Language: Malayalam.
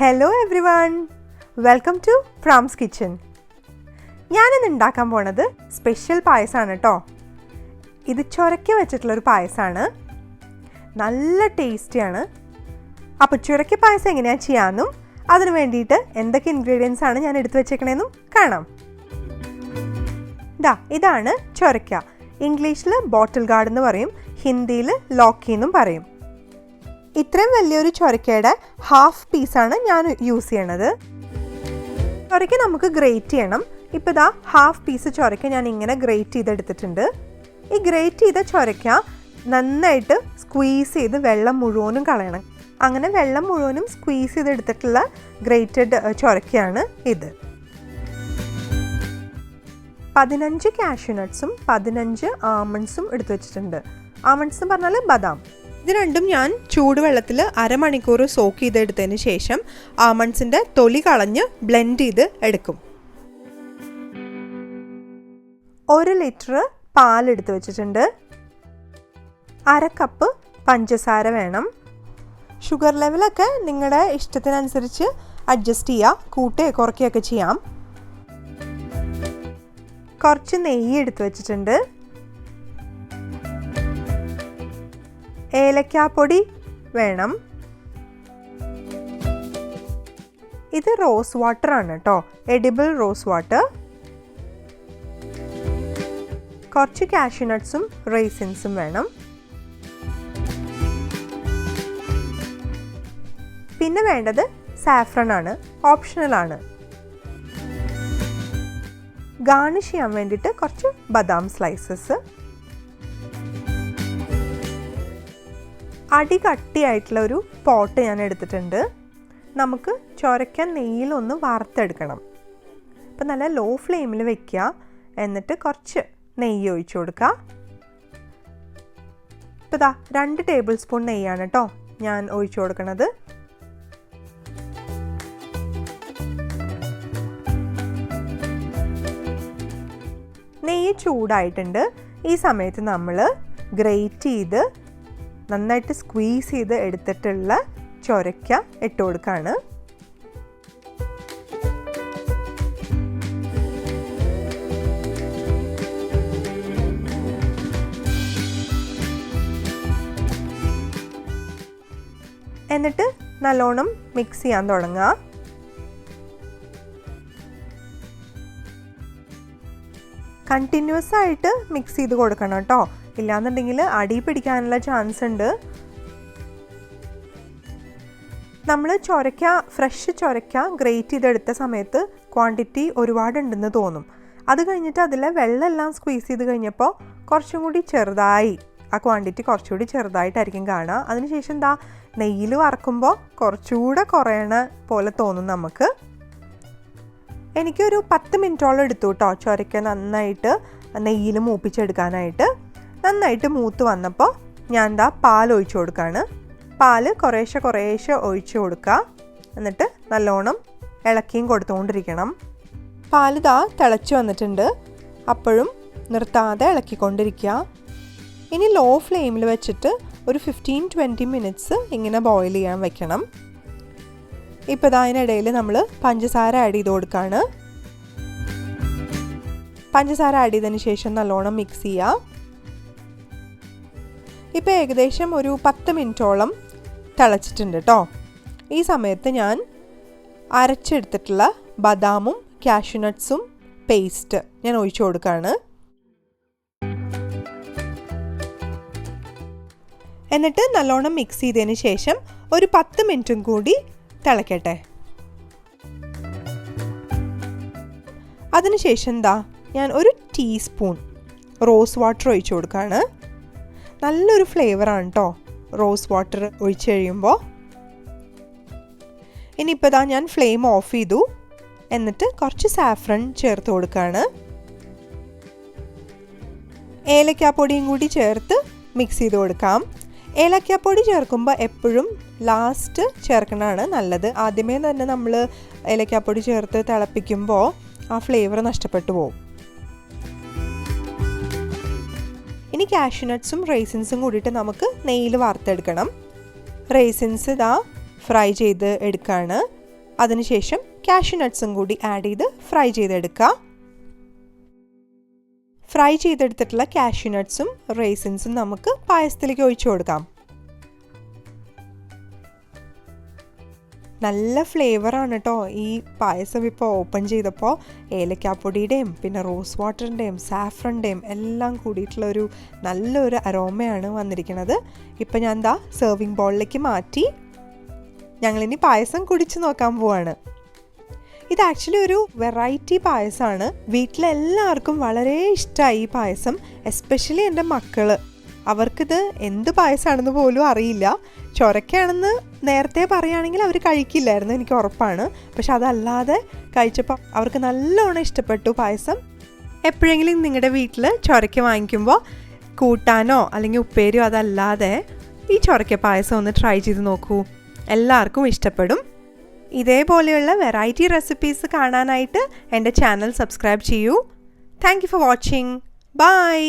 Hello everyone! Welcome to Pram's Kitchen. ഞാനിന്ന് ഉണ്ടാക്കാൻ പോണത് സ്പെഷ്യൽ പായസമാണ് കേട്ടോ. ഇത് ചുരക്ക വെച്ചിട്ടുള്ളൊരു പായസമാണ്. നല്ല ടേസ്റ്റിയാണ്. അപ്പോൾ ചുരക്ക പായസം എങ്ങനെയാണ് ചെയ്യാമെന്നും അതിന് വേണ്ടിയിട്ട് എന്തൊക്കെ ഇൻഗ്രീഡിയൻസ് ആണ് ഞാൻ എടുത്തു വെച്ചേക്കണേന്നും കാണാം. ഇതാണ് ചുരക്ക. ഇംഗ്ലീഷിൽ ബോട്ടിൽ ഗാർഡ് എന്ന് പറയും, ഹിന്ദിയിൽ ലോക്കി എന്നും പറയും. ഇത്രയും വലിയൊരു ചുരക്കയുടെ ഹാഫ് പീസാണ് ഞാൻ യൂസ് ചെയ്യണത്. ചുരക്ക നമുക്ക് ഗ്രേറ്റ് ചെയ്യണം. ഇപ്പോൾ ഇതാ ഹാഫ് പീസ് ചുരക്ക ഞാൻ ഇങ്ങനെ ഗ്രേറ്റ് ചെയ്തെടുത്തിട്ടുണ്ട്. ഈ ഗ്രേറ്റ് ചെയ്ത ചുരക്ക നന്നായിട്ട് സ്ക്വീസ് ചെയ്ത് വെള്ളം മുഴുവനും കളയണം. അങ്ങനെ വെള്ളം മുഴുവനും സ്ക്വീസ് ചെയ്തെടുത്തിട്ടുള്ള ഗ്രേറ്റഡ് ചുരക്കയാണ് ഇത്. 15 കാഷ്യൂ നട്ട്സും 15 ആമണ്ട്സും എടുത്തു വെച്ചിട്ടുണ്ട്. ആമണ്ട്സ് എന്ന് പറഞ്ഞാൽ ബദാം. ഇത് രണ്ടും ഞാൻ ചൂടുവെള്ളത്തിൽ അരമണിക്കൂർ സോക്ക് ചെയ്തെടുത്തതിന് ശേഷം ആമണ്ട്സിൻ്റെ തൊലി കളഞ്ഞ് ബ്ലെൻഡ് ചെയ്ത് എടുക്കും. 1 ലിറ്റർ പാലെടുത്ത് വെച്ചിട്ടുണ്ട്. 1/2 കപ്പ് പഞ്ചസാര വേണം. ഷുഗർ ലെവലൊക്കെ നിങ്ങളുടെ ഇഷ്ടത്തിനനുസരിച്ച് അഡ്ജസ്റ്റ് ചെയ്യുക, കൂട്ടുകയോ കുറയ്ക്കുകയൊക്കെ ചെയ്യാം. കുറച്ച് നെയ്യ് എടുത്ത് വെച്ചിട്ടുണ്ട്. ഏലക്കാപ്പൊടി വേണം. ഇത് റോസ് വാട്ടർ ആണ് കേട്ടോ, എഡിബിൾ റോസ് വാട്ടർ. കുറച്ച് കാഷ്യൂ നട്ട്സും റൈസിൻസും വേണം. പിന്നെ വേണ്ടത് സാഫ്രൺ ആണ്, ഓപ്ഷണൽ ആണ്. ഗാർണിഷ് ചെയ്യാൻ വേണ്ടിയിട്ട് കുറച്ച് ബദാം സ്ലൈസസ്. അടി കട്ടിയായിട്ടുള്ള ഒരു പോട്ട് ഞാൻ എടുത്തിട്ടുണ്ട്. നമുക്ക് ചുരക്ക നെയ്യിലൊന്ന് വറുത്തെടുക്കണം. അപ്പം നല്ല ലോ ഫ്ലെയിമിൽ വെക്കുക. എന്നിട്ട് കുറച്ച് നെയ്യ് ഒഴിച്ചു കൊടുക്കുക. ഇപ്പോൾ ഇതാ 2 ടേബിൾ സ്പൂൺ നെയ്യാണ് കേട്ടോ ഞാൻ ഒഴിച്ചു കൊടുക്കണത്. നെയ്യ് ചൂടായിട്ടുണ്ട്. ഈ സമയത്ത് നമ്മൾ ഗ്രേറ്റ് ചെയ്ത് നന്നായിട്ട് സ്ക്വീസ് ചെയ്ത് എടുത്തിട്ടുള്ള ചുരക്ക ഇട്ട് കൊടുക്കുകയാണ്. എന്നിട്ട് നല്ലോണം മിക്സ് ചെയ്യാൻ തുടങ്ങുക. കണ്ടിന്യൂസ് ആയിട്ട് മിക്സ് ചെയ്ത് കൊടുക്കണം കേട്ടോ, ഇല്ലാന്നുണ്ടെങ്കിൽ അടി പിടിക്കാനുള്ള ചാൻസ് ഉണ്ട്. നമ്മൾ ചുരക്ക ഫ്രഷ് ചുരക്ക ഗ്രേറ്റ് ചെയ്തെടുത്ത സമയത്ത് ക്വാണ്ടിറ്റി ഒരുപാടുണ്ടെന്ന് തോന്നും. അത് കഴിഞ്ഞിട്ട് അതിലെ വെള്ളമെല്ലാം സ്ക്വീസ് ചെയ്ത് കഴിഞ്ഞപ്പോൾ കുറച്ചും കൂടി ചെറുതായി, ആ ക്വാണ്ടിറ്റി കുറച്ചുകൂടി ചെറുതായിട്ടായിരിക്കും കാണുക. അതിനുശേഷം എന്താ നെയ്യിൽ വറക്കുമ്പോൾ കുറച്ചുകൂടെ കുറയണ പോലെ തോന്നും നമുക്ക്. എനിക്കൊരു 10 മിനിറ്റോളം എടുത്തു കേട്ടോ ചുരക്ക നന്നായിട്ട് നെയ്യിൽ മൂപ്പിച്ചെടുക്കാനായിട്ട്. നന്നായിട്ട് മൂത്ത് വന്നപ്പോൾ ഞാൻ എന്താ പാൽ ഒഴിച്ചു കൊടുക്കുകയാണ്. പാൽ കുറേശ്ശെ ഒഴിച്ചു കൊടുക്കുക. എന്നിട്ട് നല്ലോണം ഇളക്കിയും കൊടുത്തുകൊണ്ടിരിക്കണം. പാൽ ഇതാ തിളച്ച് വന്നിട്ടുണ്ട്. അപ്പോഴും നിർത്താതെ ഇളക്കിക്കൊണ്ടിരിക്കുക. ഇനി ലോ ഫ്ലെയിമിൽ വെച്ചിട്ട് ഒരു 15-20 മിനിറ്റ്സ് ഇങ്ങനെ ബോയിൽ ചെയ്യാൻ വെക്കണം. ഇപ്പോൾ ഇതാ അതിനിടയിൽ നമ്മൾ പഞ്ചസാര ആഡ് ചെയ്ത് കൊടുക്കുകയാണ്. പഞ്ചസാര ആഡ് ചെയ്തതിന് ശേഷം നല്ലോണം മിക്സ് ചെയ്യുക. ഇപ്പോൾ ഏകദേശം ഒരു 10 മിനിറ്റോളം തിളച്ചിട്ടുണ്ട് കേട്ടോ. ഈ സമയത്ത് ഞാൻ അരച്ചെടുത്തിട്ടുള്ള ബദാമും കാഷ്യൂ നട്ട്സും പേസ്റ്റ് ഞാൻ ഒഴിച്ചു കൊടുക്കുകയാണ്. എന്നിട്ട് നല്ലോണം മിക്സ് ചെയ്തതിന് ശേഷം ഒരു 10 മിനിറ്റും കൂടി തിളക്കട്ടെ. അതിനുശേഷം എന്താ ഞാൻ ഒരു ടീസ്പൂൺ റോസ് വാട്ടർ ഒഴിച്ചു കൊടുക്കുകയാണ്. നല്ലൊരു ഫ്ലേവറാണ് കേട്ടോ റോസ് വാട്ടർ ഒഴിച്ച് കഴിയുമ്പോൾ. ഇനിയിപ്പോൾ ഇതാ ഞാൻ ഫ്ലെയിം ഓഫ് ചെയ്തു. എന്നിട്ട് കുറച്ച് സാഫ്രൺ ചേർത്ത് കൊടുക്കുകയാണ്. ഏലക്കാപ്പൊടിയും കൂടി ചേർത്ത് മിക്സ് ചെയ്ത് കൊടുക്കാം. ഏലക്കാപ്പൊടി ചേർക്കുമ്പോൾ എപ്പോഴും ലാസ്റ്റ് ചേർക്കണതാണ് നല്ലത്. ആദ്യമേ തന്നെ നമ്മൾ ഏലക്കാപ്പൊടി ചേർത്ത് തിളപ്പിക്കുമ്പോൾ ആ ഫ്ലേവർ നഷ്ടപ്പെട്ടു പോകും. ഇനി കാഷ്യൂ നട്ട്സും റൈസിൻസും കൂടിയിട്ട് നമുക്ക് നെയ്യിൽ വറുത്തെടുക്കണം. റൈസിൻസ് ഇതാ ഫ്രൈ ചെയ്ത് എടുക്കുകയാണ്. അതിനുശേഷം കാഷ്യൂ നട്ട്സും കൂടി ആഡ് ചെയ്ത് ഫ്രൈ ചെയ്തെടുക്കുക. ഫ്രൈ ചെയ്തെടുത്തിട്ടുള്ള കാഷ്യൂ നട്ട്സും റേസിൻസും നമുക്ക് പായസത്തിലേക്ക് ഒഴിച്ചു കൊടുക്കാം. നല്ല ഫ്ലേവറാണ് കേട്ടോ. ഈ പായസം ഇപ്പോൾ ഓപ്പൺ ചെയ്തപ്പോൾ ഏലക്കാപ്പൊടിയുടെയും പിന്നെ റോസ് വാട്ടറിൻ്റെയും സാഫ്രൻ്റെയും എല്ലാം കൂടിയിട്ടുള്ളൊരു നല്ലൊരു അരോമയാണ് വന്നിരിക്കുന്നത്. ഇപ്പം ഞാൻ എന്താ സെർവിങ് ബൗളിലേക്ക് മാറ്റി ഞങ്ങളിനി പായസം കുടിച്ച് നോക്കാൻ പോവാണ്. ഇത് ആക്ച്വലി ഒരു വെറൈറ്റി പായസമാണ്. വീട്ടിലെല്ലാവർക്കും വളരെ ഇഷ്ടമായി ഈ പായസം. എസ്പെഷ്യലി എൻ്റെ മക്കൾ, അവർക്കിത് എന്ത് പായസമാണെന്ന് പോലും അറിയില്ല. ചൊരക്കയാണെന്ന് നേരത്തെ പറയുകയാണെങ്കിൽ അവർ കഴിക്കില്ലായിരുന്നു, എനിക്ക് ഉറപ്പാണ്. പക്ഷെ അതല്ലാതെ കഴിച്ചപ്പോൾ അവർക്ക് നല്ലോണം ഇഷ്ടപ്പെട്ടു പായസം. എപ്പോഴെങ്കിലും നിങ്ങളുടെ വീട്ടിൽ ചൊരക്ക വാങ്ങിക്കുമ്പോൾ കൂട്ടാനോ അല്ലെങ്കിൽ ഉപ്പേരിയോ അതല്ലാതെ ഈ ചൊരക്ക പായസം ഒന്ന് ട്രൈ ചെയ്ത് നോക്കൂ, എല്ലാവർക്കും ഇഷ്ടപ്പെടും. ഇതേപോലെയുള്ള വെറൈറ്റി റെസിപ്പീസ് കാണാനായിട്ട് എൻ്റെ ചാനൽ സബ്സ്ക്രൈബ് ചെയ്യൂ. Thank you for watching. By.